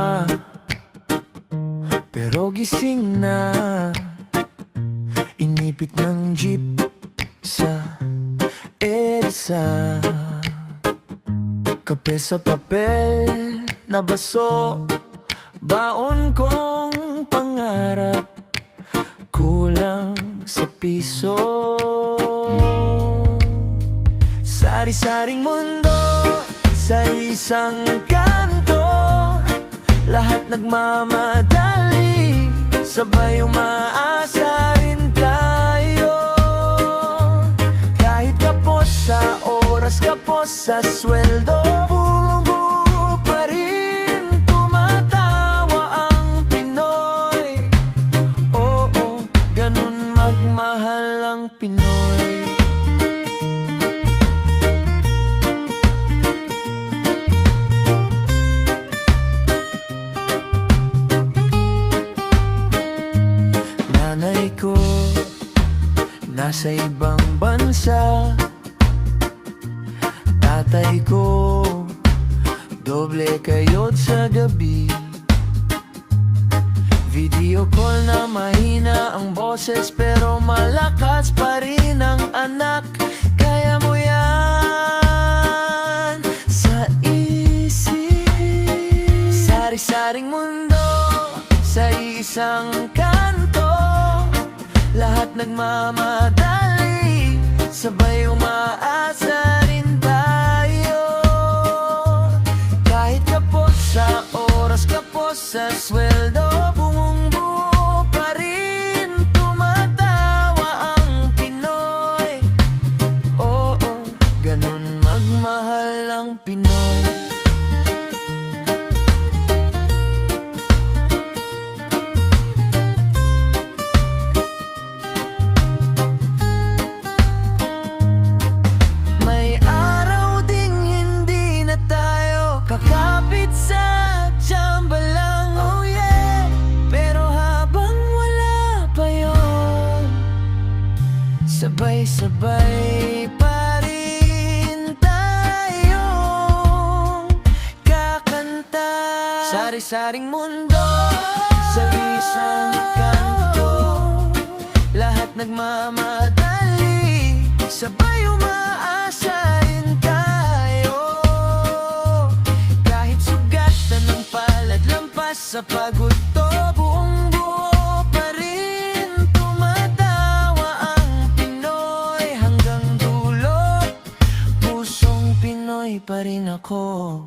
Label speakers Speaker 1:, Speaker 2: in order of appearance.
Speaker 1: pa, pero gising na. Inipit ng jeep sa EDSA. Kape sa papel na baso, baon kong pangarap, kulang sa piso. Sari-saring mundo sa isang kanto, lahat nagmamadali, sabay umaasa rin tayo. Kahit kapos sa oras, kapos sa sweldo, buo pa rin tumatawa ang Pinoy. Oo, ganun magmahal ang Pinoy. Nanay ko nasa ibang bansa, tatay ko doble kayod sa gabi. Video call na mahina ang boses, pero malakas pa rin ang anak. Kaya mo yan sa isip. Sari-saring mundo sa isang kanto, lahat nagmamadali, sabay umaasa rin tayo. Kahit kapos sa oras, kapos sa sweldo, buong-buo pa rin tumatawa ang Pinoy. Oo, ganun magmahal ang Pinoy. Kakapit sa tsamba lang, oh yeah. Pero habang wala pa yun, sabay-sabay pa rin tayong kakanta. Sari-saring mundo sa isang kanto, lahat nagmamadali, sabay umaasa rin tayo. Sa pagod to, buong-buo pa rin tumatawa ang Pinoy. Hanggang dulo, pusong Pinoy pa rin ako.